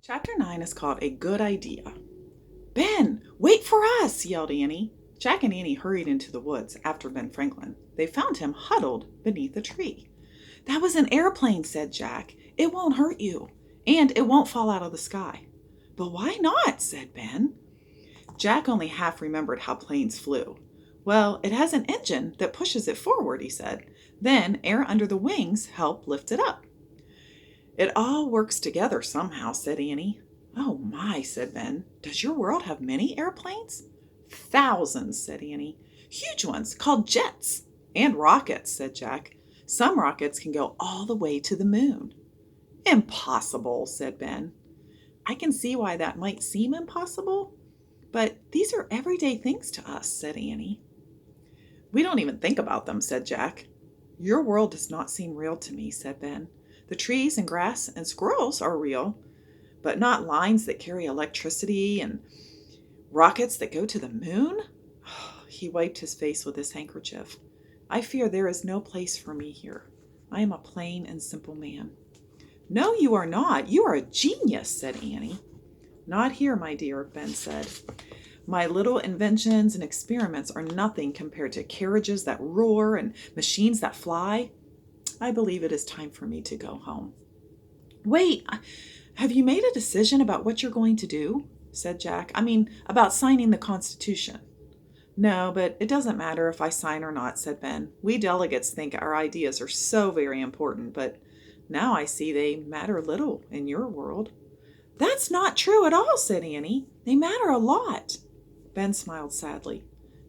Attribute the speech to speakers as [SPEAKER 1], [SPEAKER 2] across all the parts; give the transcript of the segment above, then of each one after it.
[SPEAKER 1] Chapter 9 is called A Good Idea. Ben, wait for us, yelled Annie. Jack and Annie hurried into the woods after Ben Franklin. They found him huddled beneath a tree. That was an airplane, said Jack. It won't hurt you, and it won't fall out of the sky. But why not, said Ben. Jack only half remembered how planes flew. Well, it has an engine that pushes it forward, he said. Then air under the wings help lift it up. It all works together somehow, said Annie. Oh my, said Ben. Does your world have many airplanes? Thousands, said Annie. Huge ones called jets. And rockets, said Jack. Some rockets can go all the way to the moon. Impossible, said Ben. I can see why that might seem impossible, but these are everyday things to us, said Annie. We don't even think about them, said Jack. Your world does not seem real to me, said Ben. The trees and grass and squirrels are real, but not lines that carry electricity and rockets that go to the moon? He wiped his face with his handkerchief. I fear there is no place for me here. I am a plain and simple man. No, you are not. You are a genius, said Annie. Not here, my dear, Ben said. My little inventions and experiments are nothing compared to carriages that roar and machines that fly. I believe it is time for me to go home. Wait, have you made a decision about what you're going to do? Said Jack. I mean, about signing the Constitution. No, but it doesn't matter if I sign or not, said Ben. We delegates think our ideas are so very important, but now I see they matter little in your world. That's not true at all, said Annie. They matter a lot. Ben smiled sadly.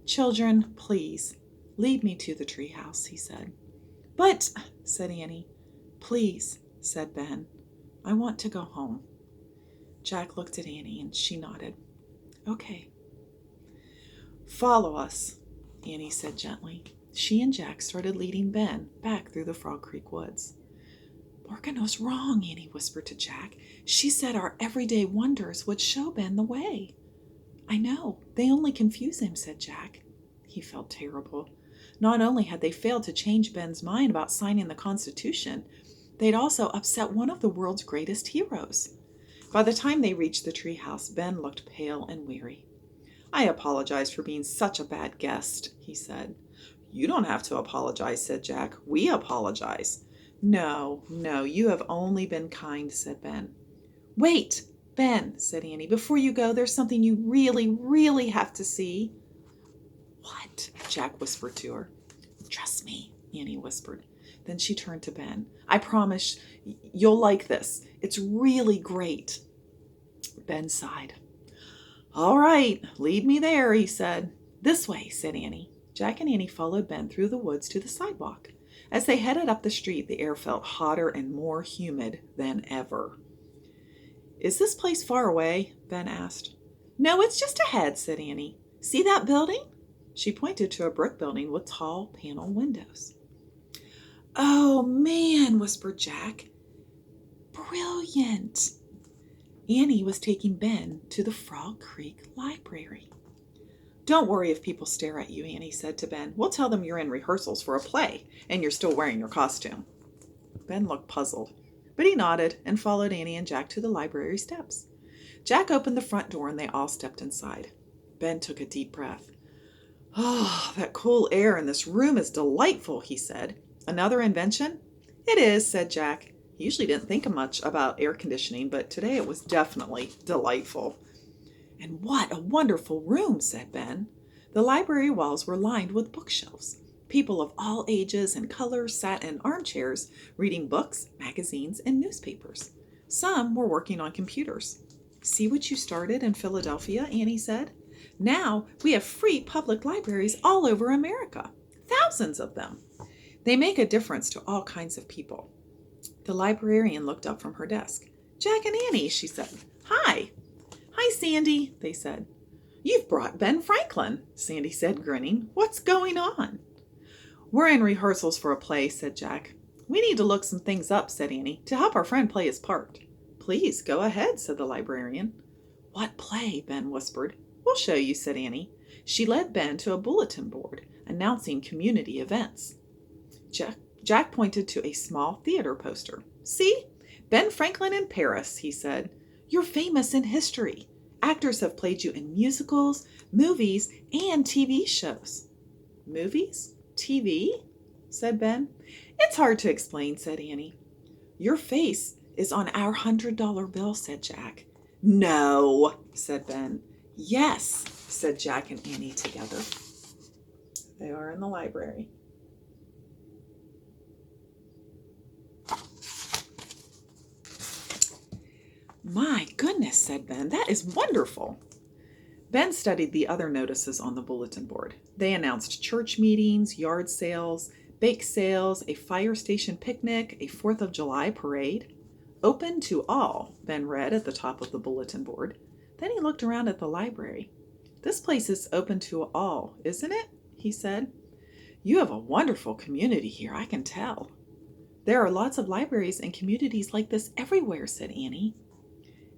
[SPEAKER 1] Children, please, lead me to the treehouse, he said. But, said Annie. Please, said Ben. I want to go home. Jack looked at Annie and she nodded. Okay. Follow us, Annie said gently. She and Jack started leading Ben back through the Frog Creek woods. Morgana's wrong, Annie whispered to Jack. She said our everyday wonders would show Ben the way. I know. They only confuse him, said Jack. He felt terrible. Not only had they failed to change Ben's mind about signing the Constitution, they'd also upset one of the world's greatest heroes. By the time they reached the treehouse, Ben looked pale and weary. I apologize for being such a bad guest, he said. You don't have to apologize, said Jack. We apologize. No, you have only been kind, said Ben. Wait, Ben, said Annie, before you go, there's something you really, really have to see. What? Jack whispered to her. Trust me, Annie whispered. Then she turned to Ben. I promise you'll like this. It's really great. Ben sighed. All right, lead me there, he said. This way, said Annie. Jack and Annie followed Ben through the woods to the sidewalk. As they headed up the street, the air felt hotter and more humid than ever. Is this place far away? Ben asked. No, it's just ahead, said Annie. See that building? She pointed to a brick building with tall panel windows. Oh, man, whispered Jack. Brilliant. Annie was taking Ben to the Frog Creek Library. Don't worry if people stare at you, Annie said to Ben. We'll tell them you're in rehearsals for a play and you're still wearing your costume. Ben looked puzzled, but he nodded and followed Annie and Jack to the library steps. Jack opened the front door and they all stepped inside. Ben took a deep breath. Oh, that cool air in this room is delightful, he said. Another invention? It is, said Jack. He usually didn't think much about air conditioning, but today it was definitely delightful. And what a wonderful room, said Ben. The library walls were lined with bookshelves. People of all ages and colors sat in armchairs, reading books, magazines, and newspapers. Some were working on computers. See what you started in Philadelphia, Annie said. Now we have free public libraries all over America. Thousands of them. They make a difference to all kinds of people. The librarian looked up from her desk. Jack and Annie, she said. Hi. Hi, Sandy, they said. You've brought Ben Franklin, Sandy said, grinning. What's going on? We're in rehearsals for a play, said Jack. We need to look some things up, said Annie, to help our friend play his part. Please, go ahead, said the librarian. What play? Ben whispered. We'll show you, said Annie. She led Ben to a bulletin board announcing community events. Jack pointed to a small theater poster. See? Ben Franklin in Paris, he said. You're famous in history. Actors have played you in musicals, movies, and TV shows. Movies? TV? Said Ben. It's hard to explain, said Annie. Your face is on our $100 bill, said Jack. No, said Ben. Yes, said Jack and Annie together. They are in the library. My goodness, said Ben, that is wonderful. Ben studied the other notices on the bulletin board. They announced church meetings, yard sales, bake sales, a fire station picnic, a 4th of July parade. Open to all, Ben read at the top of the bulletin board. Then he looked around at the library. This place is open to all, isn't it? He said. You have a wonderful community here, I can tell. There are lots of libraries and communities like this everywhere, said Annie.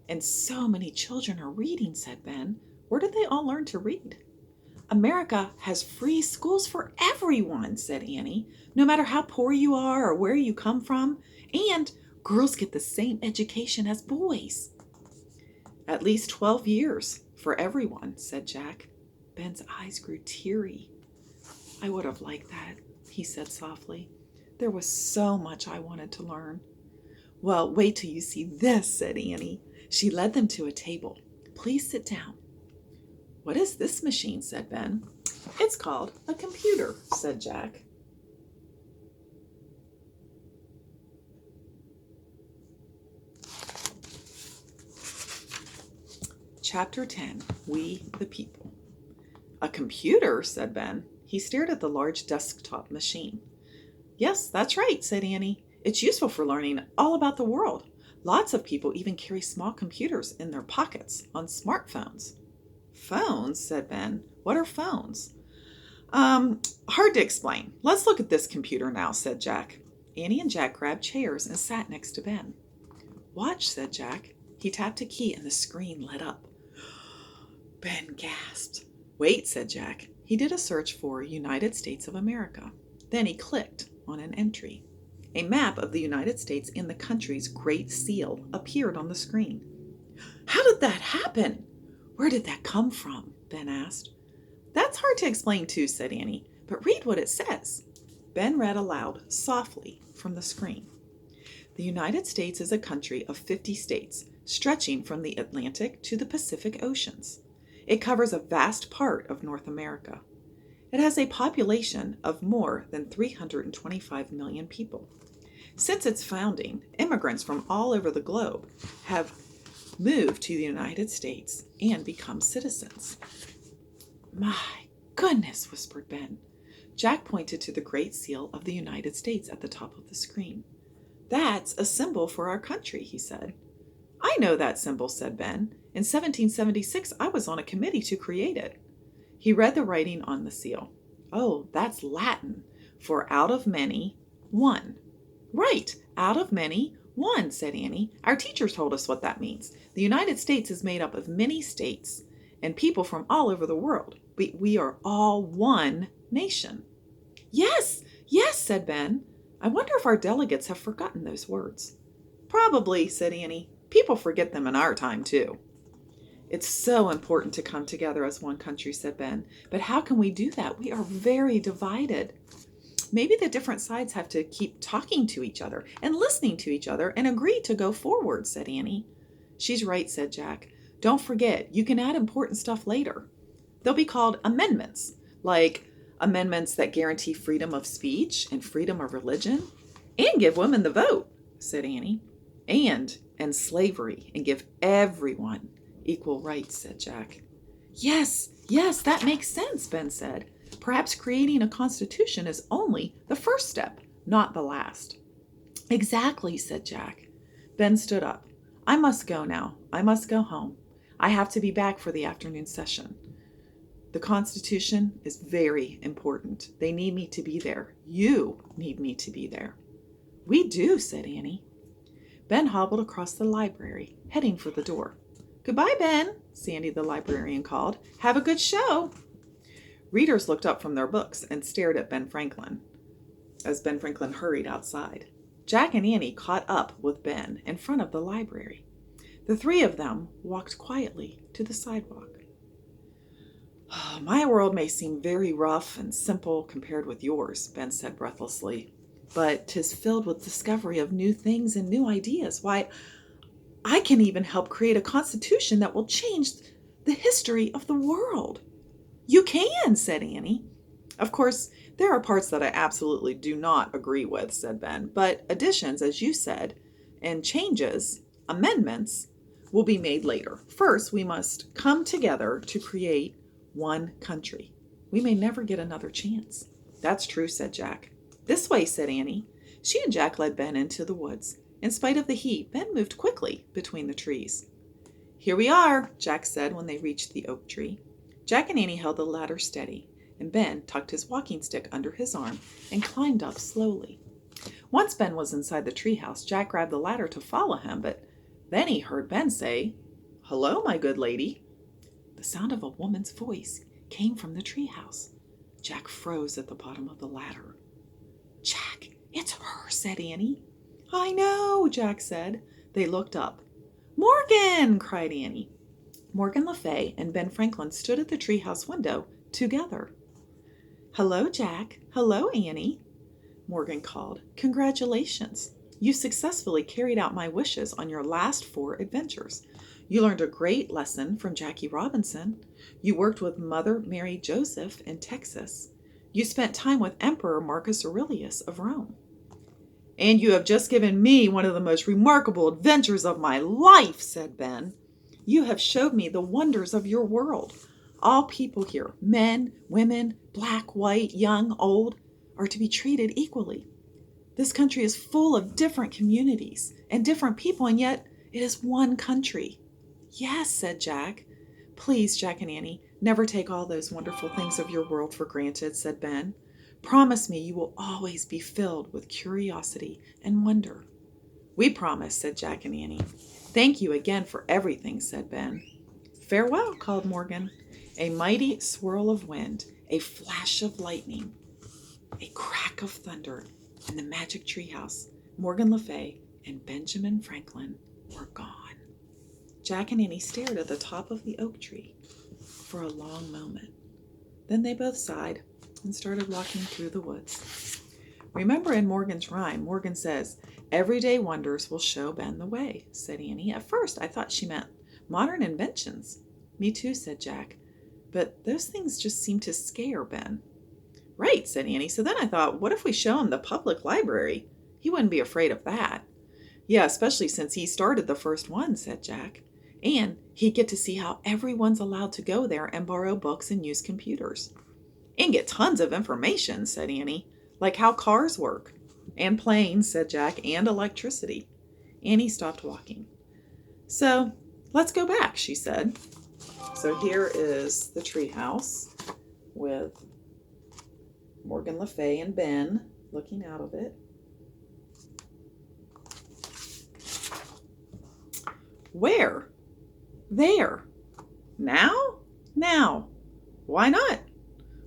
[SPEAKER 1] And so many children are reading, said Ben. Where did they all learn to read? America has free schools for everyone, said Annie, no matter how poor you are or where you come from. And girls get the same education as boys. At least 12 years for everyone, said Jack. Ben's eyes grew teary. I would have liked that, he said softly. There was so much I wanted to learn. Well, wait till you see this, said Annie. She led them to a table. Please sit down. What is this machine, said Ben. It's called a computer, said Jack. Chapter 10, We the People. A computer, said Ben. He stared at the large desktop machine. Yes, that's right, said Annie. It's useful for learning all about the world. Lots of people even carry small computers in their pockets on smartphones. Phones, said Ben. What are phones? Hard to explain. Let's look at this computer now, said Jack. Annie and Jack grabbed chairs and sat next to Ben. Watch, said Jack. He tapped a key and the screen lit up. Ben gasped. Wait, said Jack. He did a search for United States of America. Then he clicked on an entry. A map of the United States in the country's Great Seal appeared on the screen. How did that happen? Where did that come from? Ben asked. That's hard to explain too, said Annie, but read what it says. Ben read aloud, softly, from the screen. The United States is a country of 50 states, stretching from the Atlantic to the Pacific Oceans. It covers a vast part of North America. It has a population of more than 325 million people. Since its founding, immigrants from all over the globe have moved to the United States and become citizens. My goodness, whispered Ben. Jack pointed to the Great Seal of the United States at the top of the screen. That's a symbol for our country, he said. I know that symbol, said Ben. In 1776, I was on a committee to create it. He read the writing on the seal. Oh, that's Latin for out of many, one. Right, out of many, one, said Annie. Our teacher told us what that means. The United States is made up of many states and people from all over the world. We are all one nation. Yes, yes, said Ben. I wonder if our delegates have forgotten those words. Probably, said Annie. People forget them in our time, too. It's so important to come together as one country, said Ben. But how can we do that? We are very divided. Maybe the different sides have to keep talking to each other and listening to each other and agree to go forward, said Annie. She's right, said Jack. Don't forget, you can add important stuff later. They'll be called amendments, like amendments that guarantee freedom of speech and freedom of religion and give women the vote, said Annie. And end slavery and give everyone equal rights, said Jack. Yes, that makes sense, Ben said. Perhaps creating a constitution is only the first step, not the last. Exactly, said Jack. Ben stood up. I must go now. I must go home. I have to be back for the afternoon session. The Constitution is very important. They need me to be there. You need me to be there. We do, said Annie. Ben hobbled across the library, heading for the door. Goodbye, Ben, Sandy the librarian called. Have a good show. Readers looked up from their books and stared at Ben Franklin as Ben Franklin hurried outside. Jack and Annie caught up with Ben in front of the library. The three of them walked quietly to the sidewalk. My world may seem very rough and simple compared with yours, Ben said breathlessly, but 'tis filled with discovery of new things and new ideas. Why, I can even help create a constitution that will change the history of the world. You can, said Annie. Of course, there are parts that I absolutely do not agree with, said Ben, but additions, as you said, and changes, amendments, will be made later. First, we must come together to create one country. We may never get another chance. That's true, said Jack. This way, said Annie. She and Jack led Ben into the woods. In spite of the heat, Ben moved quickly between the trees. Here we are, Jack said when they reached the oak tree. Jack and Annie held the ladder steady, and Ben tucked his walking stick under his arm and climbed up slowly. Once Ben was inside the treehouse, Jack grabbed the ladder to follow him, but then he heard Ben say, "Hello, my good lady." The sound of a woman's voice came from the treehouse. Jack froze at the bottom of the ladder. "Jack, it's her," said Annie. "I know," Jack said. They looked up. "Morgan!" cried Annie. Morgan Le Fay and Ben Franklin stood at the treehouse window together. "Hello, Jack. Hello, Annie," Morgan called. "Congratulations. You successfully carried out my wishes on your last 4 adventures. You learned a great lesson from Jackie Robinson. You worked with Mother Mary Joseph in Texas. You spent time with Emperor Marcus Aurelius of Rome. And you have just given me one of the most remarkable adventures of my life," said Ben. "You have showed me the wonders of your world. All people here, men, women, black, white, young, old, are to be treated equally. This country is full of different communities and different people, and yet it is one country." "Yes," said Jack. "Please, Jack and Annie, never take all those wonderful things of your world for granted," said Ben. "Promise me you will always be filled with curiosity and wonder." "We promise," said Jack and Annie. "Thank you again for everything," said Ben. "Farewell," called Morgan. A mighty swirl of wind, a flash of lightning, a crack of thunder, in the magic treehouse, Morgan Le Fay and Benjamin Franklin were gone. Jack and Annie stared at the top of the oak tree for a long moment. Then they both sighed and started walking through the woods. "Remember in Morgan's rhyme, Morgan says, 'Everyday wonders will show Ben the way,'" said Annie. "At first I thought she meant modern inventions." "Me too," said Jack. "But those things just seem to scare Ben." "Right," said Annie. "So then I thought, what if we show him the public library? He wouldn't be afraid of that." "Yeah, especially since he started the first one," said Jack. "And he'd get to see how everyone's allowed to go there and borrow books and use computers." "And get tons of information," said Annie. "Like how cars work." "And planes," said Jack, "and electricity." Annie stopped walking. "So let's go back," she said. So here is the treehouse with Morgan Le Fay and Ben looking out of it. "Where?" "There." "Now?" "Now." "Why not?"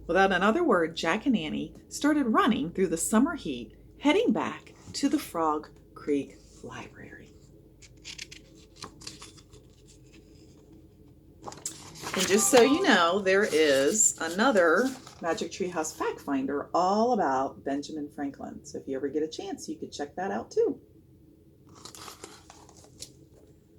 [SPEAKER 1] Without another word, Jack and Annie started running through the summer heat, heading back to the Frog Creek Library. And just so you know, there is another Magic Treehouse Fact Finder all about Benjamin Franklin. So if you ever get a chance, you could check that out too.